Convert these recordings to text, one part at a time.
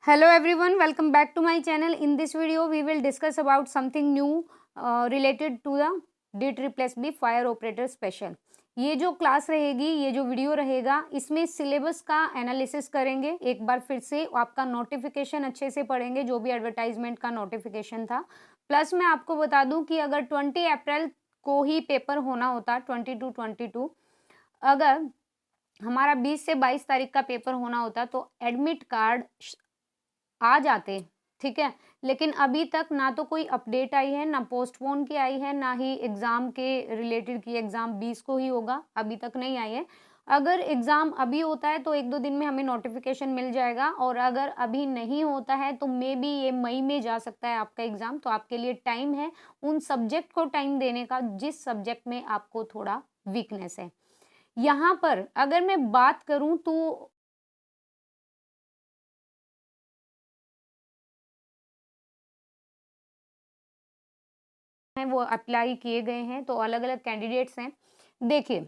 Hello everyone, welcome back to my channel. In this video, we will discuss about something new related to the DRRB fire operator special. ये जो class रहेगी, ये जो video रहेगा, इसमें syllabus का analysis करेंगे. एक बार फिर से आपका नोटिफिकेशन अच्छे से पढ़ेंगे, जो भी एडवर्टाइजमेंट का नोटिफिकेशन था. प्लस मैं आपको बता दूं कि अगर 20 अप्रैल को ही पेपर होना होता, 22 अगर हमारा 20 से 22 तारीख का पेपर होना होता तो एडमिट कार्ड आ जाते, ठीक है. लेकिन अभी तक ना तो कोई अपडेट आई है, ना पोस्टपोन की आई है, ना ही एग्जाम के रिलेटेड की एग्जाम 20 को ही होगा, अभी तक नहीं आई है. अगर एग्जाम अभी होता है तो 1-2 दिन में हमें नोटिफिकेशन मिल जाएगा, और अगर अभी नहीं होता है तो मे बी ये मई में जा सकता है आपका एग्जाम. तो आपके लिए टाइम है उन सब्जेक्ट को टाइम देने का जिस सब्जेक्ट में आपको थोड़ा वीकनेस है. यहाँ पर अगर मैं बात करूं तो वो अप्लाई किए गए हैं, तो अलग अलग कैंडिडेट्स हैं. देखिए,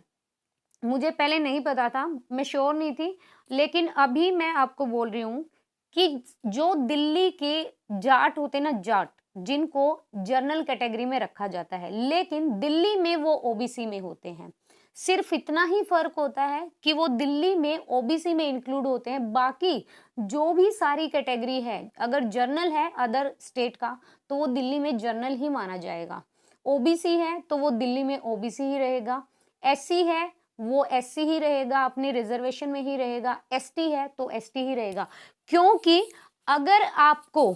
मुझे पहले नहीं पता था, मैं श्योर नहीं थी, लेकिन अभी मैं आपको बोल रही हूँ कि जो दिल्ली के जाट होते ना, जाट जिनको जनरल कैटेगरी में रखा जाता है, लेकिन दिल्ली में वो ओबीसी में होते हैं. सिर्फ इतना ही फर्क होता है कि वो दिल्ली में ओबीसी में इंक्लूड होते हैं. बाकी जो भी सारी कैटेगरी है, अगर जर्नल है अदर स्टेट का तो वो दिल्ली में जर्नल ही माना जाएगा. ओबीसी है तो वो दिल्ली में ओबीसी ही रहेगा. एससी है वो एससी ही रहेगा, अपने रिजर्वेशन में ही रहेगा. एसटी है तो एसटी ही रहेगा. क्योंकि अगर आपको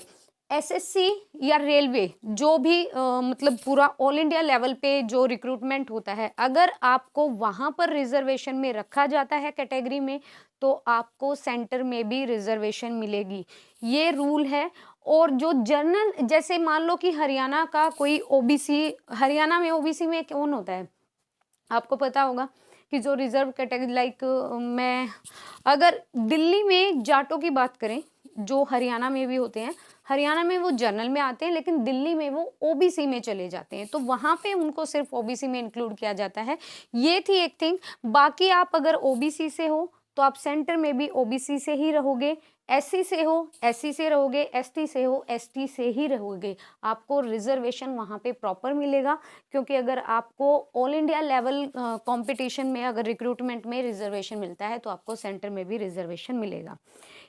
एसएससी या रेलवे जो भी मतलब पूरा ऑल इंडिया लेवल पे जो रिक्रूटमेंट होता है, अगर आपको वहां पर रिजर्वेशन में रखा जाता है कैटेगरी में, तो आपको सेंटर में भी रिजर्वेशन मिलेगी. ये रूल है. और जो जनरल, जैसे मान लो कि हरियाणा का कोई ओबीसी, हरियाणा में ओबीसी में कौन होता है आपको पता होगा कि जो रिजर्व कैटेगरी, लाइक मैं अगर दिल्ली में जाटों की बात करें जो हरियाणा में भी होते हैं, हरियाणा में वो जनरल में आते हैं, लेकिन दिल्ली में वो ओबीसी में चले जाते हैं, तो वहां पे उनको सिर्फ ओबीसी में इंक्लूड किया जाता है. ये थी एक थिंग. बाकी आप अगर ओबीसी से हो तो आप सेंटर में भी ओबीसी से ही रहोगे. एससी से हो एससी से रहोगे. एसटी से हो एसटी से ही रहोगे. आपको रिजर्वेशन वहां पे प्रॉपर मिलेगा, क्योंकि अगर आपको ऑल इंडिया लेवल कंपटीशन में अगर रिक्रूटमेंट में रिजर्वेशन मिलता है तो आपको सेंटर में भी रिजर्वेशन मिलेगा.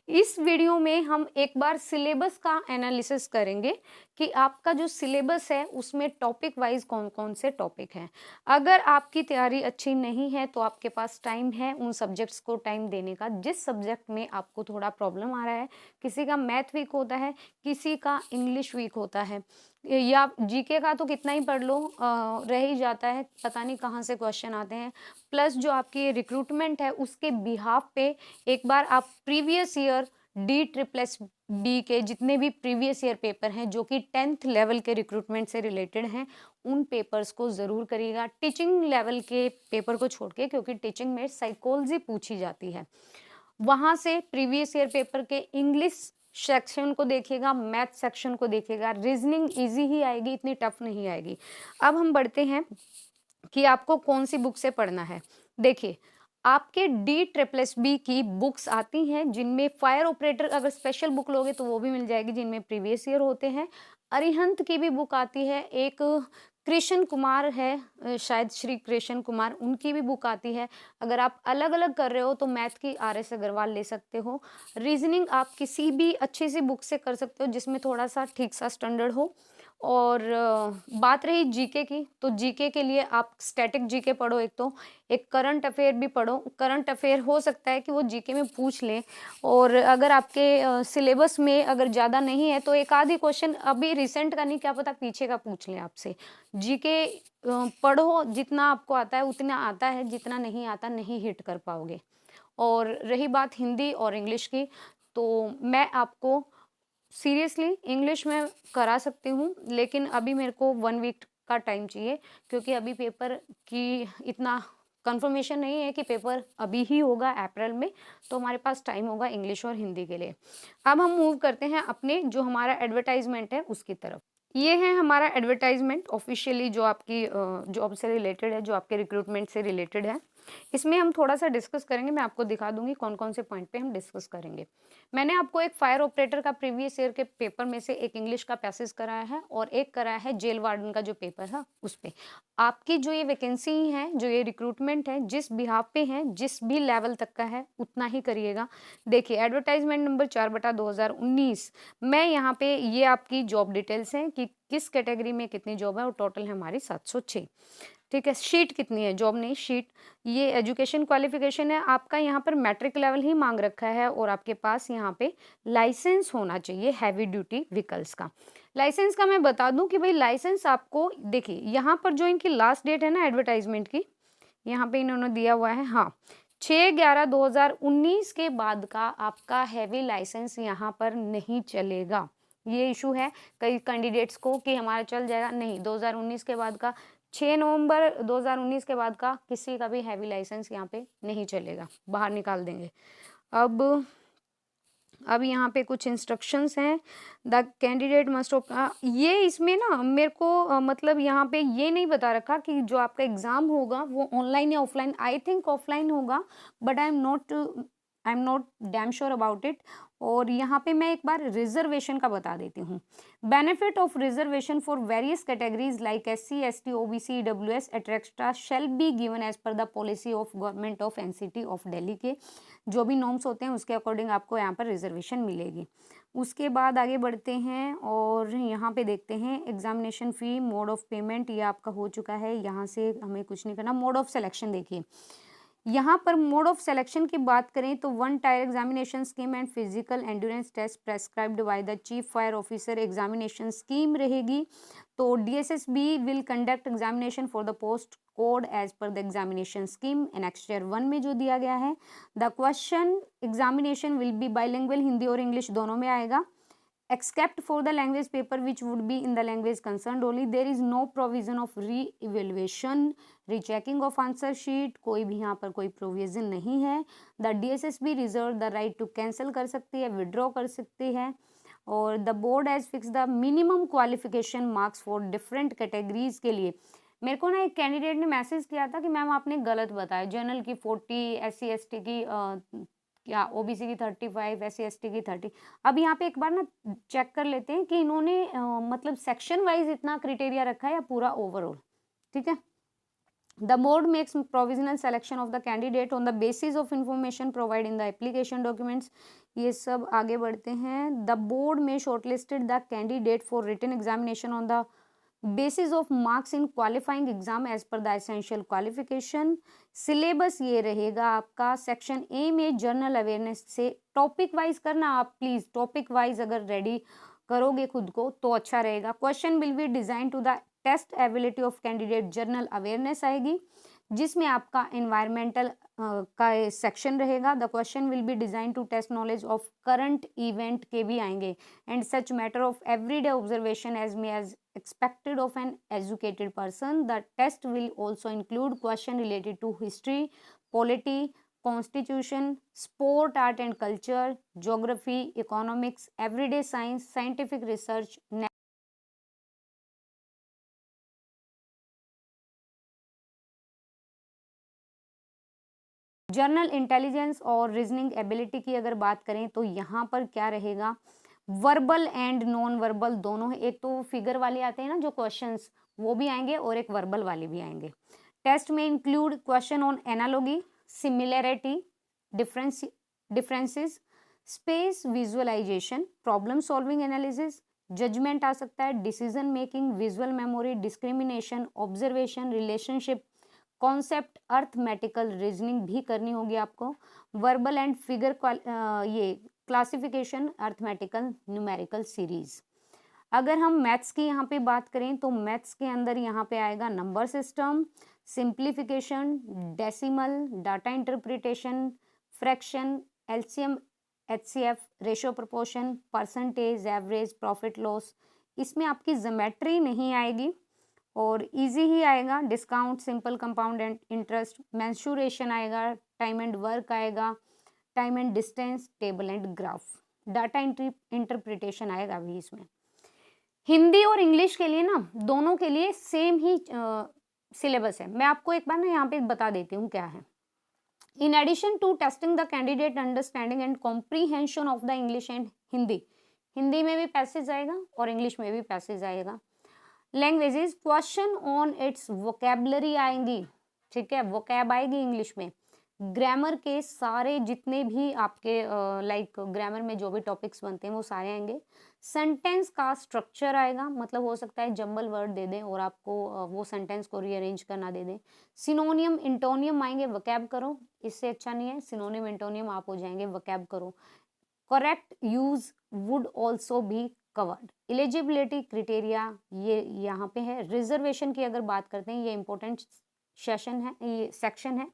इस वीडियो में हम एक बार सिलेबस का एनालिसिस करेंगे कि आपका जो सिलेबस है उसमें टॉपिक वाइज कौन कौन से टॉपिक हैं. अगर आपकी तैयारी अच्छी नहीं है तो आपके पास टाइम है उन सब्जेक्ट्स को टाइम देने का जिस सब्जेक्ट में आपको थोड़ा प्रॉब्लम आ रहा है. किसी का मैथ वीक होता है, किसी का इंग्लिश वीक होता है, या जीके का तो कितना ही पढ़ लो रह ही जाता है, पता नहीं कहाँ से क्वेश्चन आते हैं. प्लस जो आपकी रिक्रूटमेंट है उसके बिहाफ पे एक बार आप प्रीवियस ईयर DRRB के जितने भी प्रीवियस ईयर पेपर हैं जो कि 10th लेवल के रिक्रूटमेंट से रिलेटेड हैं, उन पेपर्स को ज़रूर करिएगा. टीचिंग लेवल के पेपर को छोड़ के, क्योंकि टीचिंग में साइकोलॉजी पूछी जाती है, वहाँ से प्रीवियस ईयर पेपर के इंग्लिश सेक्शन को देखिएगा, मैथ सेक्शन को देखिएगा. रीजनिंग इजी ही आएगी, इतनी टफ नहीं आएगी. अब हम बढ़ते हैं कि आपको कौन सी बुक से पढ़ना है. देखिए, आपके DRRB की बुक्स आती हैं जिनमें फायर ऑपरेटर, अगर स्पेशल बुक लोगे तो वो भी मिल जाएगी जिनमें प्रीवियस ईयर होते हैं. अरिहंत की भी बुक आती है, एक कृष्ण कुमार है, शायद श्री कृष्ण कुमार, उनकी भी बुक आती है. अगर आप अलग अलग कर रहे हो तो मैथ की RS अग्रवाल ले सकते हो. रीजनिंग आप किसी भी अच्छी सी बुक से कर सकते हो जिसमें थोड़ा सा ठीक सा स्टैंडर्ड हो. और बात रही जीके की, तो जीके के लिए आप स्टैटिक जीके पढ़ो, एक करंट अफेयर भी पढ़ो. करंट अफेयर हो सकता है कि वो जीके में पूछ लें, और अगर आपके सिलेबस में अगर ज़्यादा नहीं है तो एक आधी क्वेश्चन अभी रिसेंट का नहीं, क्या पता पीछे का पूछ लें आपसे. जीके पढ़ो, जितना आपको आता है उतना आता है, जितना नहीं आता नहीं हिट कर पाओगे. और रही बात हिंदी और इंग्लिश की, तो मैं आपको सीरियसली इंग्लिश में करा सकती हूँ, लेकिन अभी मेरे को 1 वीक का टाइम चाहिए, क्योंकि अभी पेपर की इतना कंफर्मेशन नहीं है कि पेपर अभी ही होगा अप्रैल में, तो हमारे पास टाइम होगा इंग्लिश और हिंदी के लिए. अब हम मूव करते हैं अपने जो हमारा एडवर्टाइजमेंट है उसकी तरफ. ये है हमारा एडवर्टाइजमेंट ऑफिशियली जो आपकी जॉब से रिलेटेड है, जो आपके रिक्रूटमेंट से रिलेटेड है. इसमें हम थोड़ा-सा डिस्कस करेंगे, मैं आपको दिखा दूँगी कौन-कौन से पॉइंट पे हम डिस्कस करेंगे। मैंने आपको एक फायर ऑपरेटर का प्रीवियस ईयर के पेपर में से एक इंग्लिश का पैसेज कराया है और एक कराया है जेल वार्डन का जो पेपर है उस पे। आपकी जो ये वैकेंसी है, जो ये रिक्रूटमेंट है, जिस बिहाफ़ पे है, जिस भी लेवल तक का है, उतना ही करिएगा। देखिए एडवर्टाइज़मेंट नंबर 4/2019 मैं यहाँ पे ये आपकी जॉब डिटेल्स हैं कि किस कैटेगरी में कितनी जॉब है और टोटल है हमारी 706। ठीक है, शीट कितनी है, जॉब नहीं शीट। ये एजुकेशन क्वालिफ़िकेशन है, आपका यहाँ पर मैट्रिक लेवल ही माँग रखा है और आपके पास यहाँ पे लाइसेंस होना चाहिए हैवी ड्यूटी व्हीकल्स का। लाइसेंस का मैं बता दूँ कि भई लाइसेंस आपको देखिए यहाँ पर जो इनकी लास्ट डेट है ना एडवर्टाइज़मेंट की, यहाँ पे इन्होंने दिया हुआ है हाँ, 6/11/2019 के बाद का आपका हैवी लाइसेंस यहाँ पर नहीं चलेगा। ये इश्यू है कई कैंडिडेट्स को कि हमारा चल जाएगा, नहीं 2019 के बाद का 6 नवंबर 2019 के बाद का किसी का भी हैवी लाइसेंस यहाँ पे नहीं चलेगा, बाहर निकाल देंगे। अब यहाँ पे कुछ इंस्ट्रक्शंस हैं, द कैंडिडेट मस्ट ये इसमें ना मेरे को मतलब यहाँ पे ये नहीं बता रखा कि जो आपका एग्ज़ाम होगा वो ऑनलाइन या ऑफलाइन, आई थिंक ऑफलाइन होगा but I am not damn sure about it. और यहाँ पे मैं एक बार रिजर्वेशन का बता देती हूँ। Benefit of reservation for various categories like SC, ST, OBC, EWS etcetera shall be given as per the policy of government of NCT of Delhi के जो भी नॉर्म्स होते हैं उसके अकॉर्डिंग आपको यहाँ पर रिजर्वेशन मिलेगी। उसके बाद आगे बढ़ते हैं और यहाँ पे देखते हैं examination fee, mode of payment ये आपका हो चुका है, यहाँ से हमें कुछ नहीं करना। मोड ऑफ सिलेक्शन देखिए, यहाँ पर मोड ऑफ सिलेक्शन की बात करें तो 1 tier examination scheme and physical endurance test prescribed by the chief fire officer examination scheme रहेगी। तो DSSB will conduct examination for the post code as per the examination scheme annexure 1 में जो दिया गया है। The question examination will be bilingual, Hindi और English दोनों में आएगा। Except for the language paper which would be in the language concerned only, there is no provision of re-evaluation, rechecking of answer sheet, कोई भी यहाँ पर कोई provision नहीं है। The DSSB reserve the right to cancel कर सकती है, withdraw कर सकती है। और the board has fixed the minimum qualification marks for different categories के लिए। मेरे को ना एक कैंडिडेट ने मैसेज किया था कि मैम आपने गलत बताया, जनरल की 40, SC ST की क्या OBC की 35, SC ST की 30। अब यहाँ पे एक बार ना चेक कर लेते हैं कि इन्होंने मतलब सेक्शन वाइज इतना क्राइटेरिया रखा है या पूरा ओवरऑल। ठीक है, the board makes provisional selection of the candidate on the basis of information provide in the application documents. ये सब आगे बढ़ते हैं। द बोर्ड में shortlisted the candidate for written examination on the basis of marks in qualifying exam as per the essential qualification. Syllabus ये रहेगा आपका section A में जनरल अवेयरनेस से टॉपिक वाइज करना, आप प्लीज टॉपिक वाइज अगर ready करोगे खुद को तो अच्छा रहेगा। Question will be design to the test ability of candidate, general awareness आएगी जिसमें आपका एनवायरमेंटल का सेक्शन रहेगा। The question will be design to test knowledge of current event के भी आएंगे and such matter of everyday observation as may as expected of an educated person. The test will also include question related to history, polity, constitution, sport, art and culture, geography, economics, everyday science, scientific research, general intelligence और reasoning ability की अगर बात करें तो यहाँ पर क्या रहेगा, वर्बल एंड नॉन वर्बल दोनों है। एक तो फिगर वाले आते हैं ना जो क्वेश्चंस, वो भी आएंगे और एक वर्बल वाले भी आएंगे। टेस्ट में include question on analogy, similarity, differences, space visualization, problem solving analysis, judgement आ सकता है, decision making, visual memory, discrimination, observation, relationship, concept, arithmetical reasoning भी करनी होगी आपको। वर्बल एंड फिगर ये क्लासिफिकेशन, अर्थमेटिकल, न्यूमेरिकल सीरीज। अगर हम मैथ्स की यहाँ पे बात करें तो मैथ्स के अंदर यहाँ पे आएगा number system, simplification, decimal, data interpretation, fraction, LCM, HCF, ratio proportion, percentage, average, profit loss. इसमें आपकी ज्योमेट्री नहीं आएगी और इजी ही आएगा। Discount, simple compound and interest, mensuration आएगा, टाइम एंड वर्क आएगा, time and distance, table and graph, data interpretation आएगा अभी इसमें। हिंदी और इंग्लिश के लिए ना दोनों के लिए सेम ही सिलेबस है। मैं आपको एक बार ना यहाँ पे बता देती हूँ क्या है। In addition to testing the candidate understanding and comprehension of the English and Hindi, Hindi में भी पैसेज आएगा और इंग्लिश में भी पैसेज आएगा. Languages, question on it's vocabulary आएंगी, ठीक है, वोकैब आएगी इंग्लिश में. ग्रामर के सारे जितने भी आपके लाइक ग्रामर में जो भी टॉपिक्स बनते हैं वो सारे आएंगे. सेंटेंस का स्ट्रक्चर आएगा, मतलब हो सकता है जंबल वर्ड दे दें और आपको वो सेंटेंस को रीअरेंज करना दे दें. सिनोनियम इंटोनियम आएंगे, वोकैब करो, इससे अच्छा नहीं है, सिनोनियम इंटोनियम आप हो जाएंगे, वोकैब करो. Correct use would also be covered. Eligibility criteria ये यहाँ पे है. रिजर्वेशन की अगर बात करते हैं, ये इंपॉर्टेंट सेशन है, ये सेक्शन है.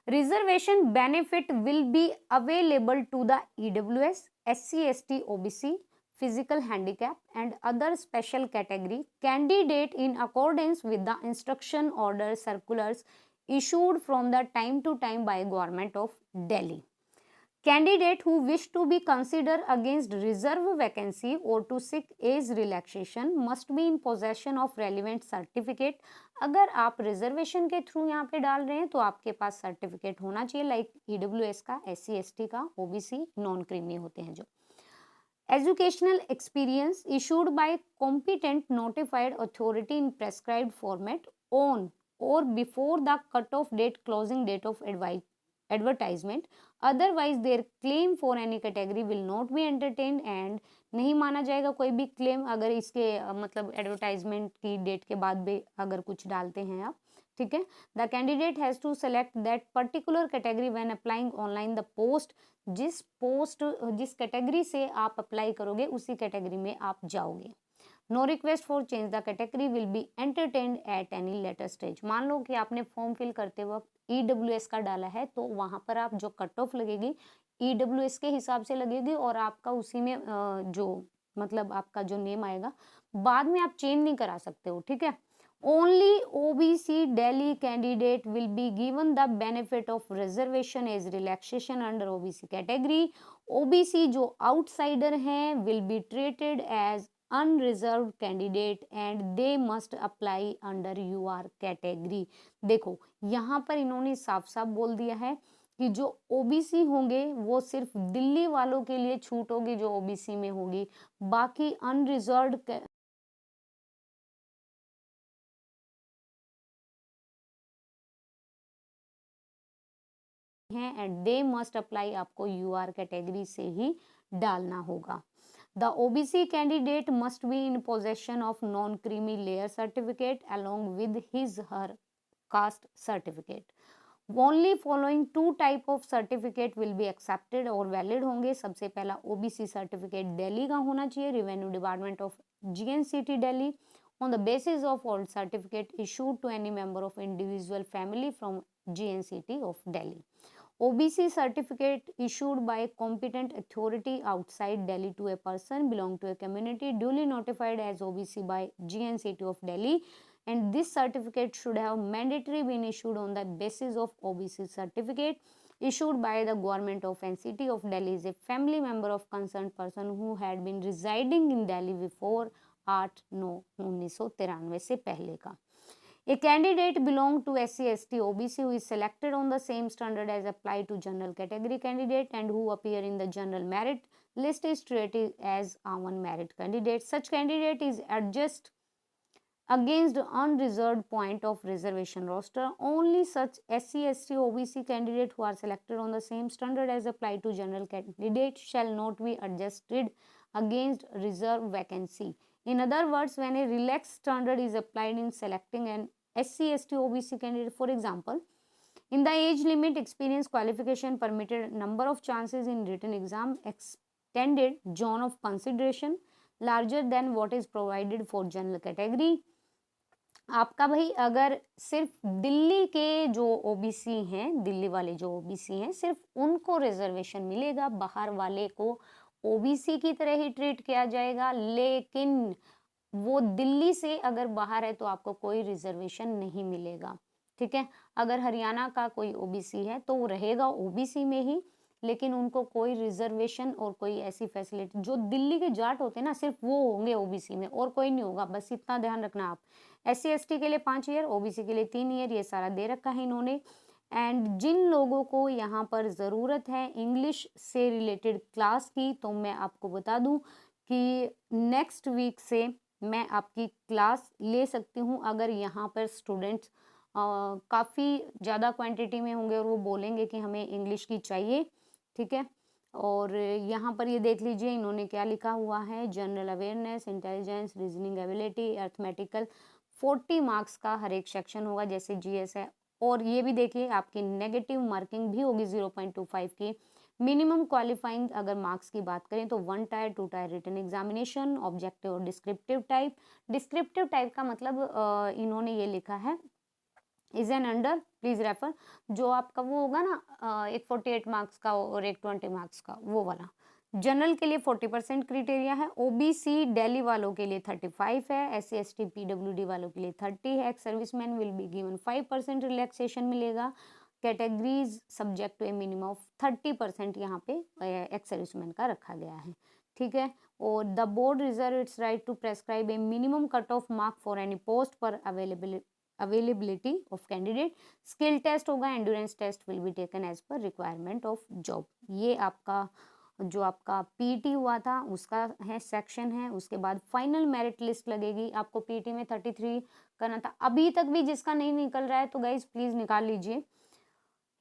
Reservation benefit will be available to the EWS, SC, ST, OBC, physical handicap and other special category candidate in accordance with the instruction order circulars issued from the time to time by Government of Delhi. Candidate who wish to be considered against reserve vacancy or to seek age relaxation must be in possession of relevant certificate. अगर आप reservation के through यहाँ पे डाल रहे हैं तो आपके पास सर्टिफिकेट होना चाहिए, लाइक EWS का, SC, ST का, OBC, नॉन क्रीमी होते हैं जो. Educational experience issued by competent notified authority in prescribed format on or before the cut-off date, closing date of advertisement. Otherwise, their claim for any category will not be entertained and नहीं माना जाएगा कोई भी claim अगर इसके मतलब advertisement की date के बाद भी अगर कुछ डालते हैं आप, ठीक है. The candidate has to select that particular category when applying online the post. जिस कैटेगरी से आप अप्लाई करोगे उसी कैटेगरी में आप जाओगे. No request for change the category will be entertained at any later stage. मान लो कि आपने फॉर्म फिल करते वक्त EWS का डाला है तो वहां पर आप जो कट ऑफ लगेगी EWS के हिसाब से लगेगी और आपका उसी में जो मतलब आपका जो नेम आएगा बाद में आप चेंज नहीं करा सकते हो, ठीक है. Only OBC Delhi candidate will be given the benefit of reservation as relaxation under OBC category. OBC जो outsider हैं will be treated as unreserved candidate and they must apply under UR category. देखो यहाँ पर इन्होंने साफ साफ बोल दिया है कि जो OBC होंगे वो सिर्फ दिल्ली वालों के लिए छूट होगी जो OBC में होगी, बाकी अनरिजर्व्ड हैं एंड दे मस्ट अप्लाई. आपको UR कैटेगरी से ही डालना होगा. The OBC candidate must be in possession of non creamy layer certificate along with his her caste certificate. Only following 2 type of certificate will be accepted और valid होंगे. सबसे पहला OBC certificate Delhi का होना चाहिए, revenue department of GNCT Delhi, on the basis of all certificate issued to any member of individual family from GNCT of Delhi. OBC certificate issued by competent authority outside Delhi to a person belong to a community duly notified as OBC by GNCT of Delhi, and this certificate should have mandatory been issued on the basis of OBC certificate issued by the government of NCT of Delhi is a family member of concerned person who had been residing in Delhi before 8/9/1993 से पहले का. A candidate belong to SC, ST, OBC who is selected on the same standard as applied to general category candidate and who appear in the general merit list is treated as one merit candidate. Such candidate is adjust against unreserved point of reservation roster. Only such SC, ST, OBC candidate who are selected on the same standard as applied to general candidate shall not be adjusted against reserve vacancy. In other words, when a relaxed standard is applied in selecting an SC, ST, OBC candidate, for example, in the age limit, experience, qualification, permitted number of chances in written exam, extended zone of consideration larger than what is provided for general category. आपका भाई अगर सिर्फ दिल्ली के जो OBC हैं, दिल्ली वाले जो OBC हैं, सिर्फ उनको रिजर्वेशन मिलेगा, बाहर वाले को OBC की तरह ही ट्रीट किया जाएगा. लेकिन वो दिल्ली से अगर बाहर है तो आपको कोई रिजर्वेशन नहीं मिलेगा, ठीक है. अगर हरियाणा का कोई OBC है तो वो रहेगा OBC में ही, लेकिन उनको कोई रिजर्वेशन और कोई ऐसी फैसिलिटी, जो दिल्ली के जाट होते हैं ना सिर्फ वो होंगे OBC में और कोई नहीं होगा. बस इतना ध्यान रखना आप. SC, ST के लिए 5 ईयर, OBC के लिए 3 ईयर, ये सारा दे रखा है इन्होंने. एंड जिन लोगों को यहाँ पर ज़रूरत है इंग्लिश से रिलेटेड क्लास की, तो मैं आपको बता दूँ कि नेक्स्ट वीक से मैं आपकी क्लास ले सकती हूँ अगर यहाँ पर स्टूडेंट्स काफ़ी ज़्यादा क्वांटिटी में होंगे और वो बोलेंगे कि हमें इंग्लिश की चाहिए, ठीक है। और यहाँ पर ये देख लीजिए इन्होंने क्या लिखा हुआ है, general awareness, intelligence, reasoning ability, arithmetical, 40 marks का हर एक सेक्शन होगा जैसे जीएस है। और ये भी देखिए आपकी नेगेटिव मार्किंग भी होगी 0.25 की। मिनिमम क्वालिफाइंग अगर मार्क्स की बात करें तो 1 tier 2 tier written examination, objective और डिस्क्रिप्टिव टाइप। डिस्क्रिप्टिव टाइप का मतलब इन्होंने ये लिखा है is an under, please refer. जो आपका वो होगा ना एक 48 मार्क्स का और एक 20 मार्क्स का, वो वाला। जनरल के लिए 40% क्रिटेरिया है, ओबीसी दिल्ली वालों के लिए 35 है, एससी एसटी पीडब्ल्यूडी वालों के लिए 30 है, serviceman will be given 5% relaxation मिलेगा। Categories subject to a minimum of 30% यहाँ पे एक्स सर्विसमैन का रखा गया है, ठीक है। और the board reserve its right to prescribe a minimum cut off mark for any post पर availability of candidate. Skill test होगा, endurance test will be taken as per requirement of job. ये आपका जो आपका पीटी हुआ था उसका है सेक्शन है। उसके बाद फाइनल मेरिट लिस्ट लगेगी आपको। पीटी में 33 करना था, अभी तक भी जिसका नहीं निकल रहा है तो गाइज प्लीज निकाल लीजिए।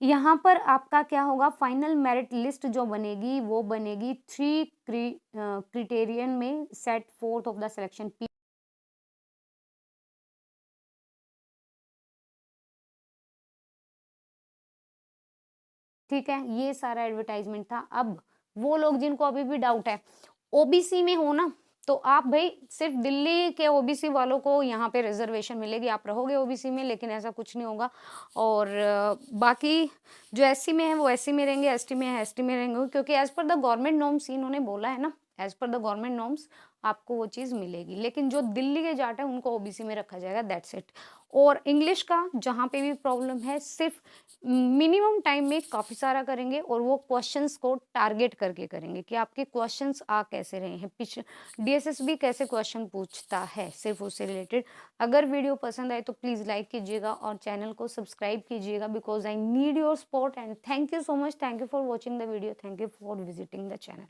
यहाँ पर आपका क्या होगा, फाइनल मेरिट लिस्ट जो बनेगी वो बनेगी 3 क्रिटेरियन में, set fourth of the selection. ठीक है, ये सारा एडवर्टाइजमेंट था। अब वो लोग जिनको अभी भी डाउट है, ओबीसी में हो ना, तो आप भाई सिर्फ दिल्ली के ओबीसी वालों को यहाँ पे रिजर्वेशन मिलेगी, आप रहोगे ओबीसी में, लेकिन ऐसा कुछ नहीं होगा। और बाकी जो एससी में है वो एससी में रहेंगे, एसटी में है एसटी में रहेंगे, क्योंकि as per the government norms इन्होंने बोला है ना, as per the government norms आपको वो चीज़ मिलेगी। लेकिन जो दिल्ली के जाट है उनको ओबीसी में रखा जाएगा, दैट्स इट। और इंग्लिश का जहाँ पे भी प्रॉब्लम है, सिर्फ मिनिमम टाइम में काफ़ी सारा करेंगे और वो क्वेश्चंस को टारगेट करके करेंगे कि आपके क्वेश्चंस आ कैसे रहे हैं, पिछ डीएसएसबी कैसे क्वेश्चन पूछता है, सिर्फ उससे रिलेटेड। अगर वीडियो पसंद आए तो प्लीज़ लाइक कीजिएगा और चैनल को सब्सक्राइब कीजिएगा, because I need your support. And thank you so much, thank you for watching the video, thank you for visiting the channel.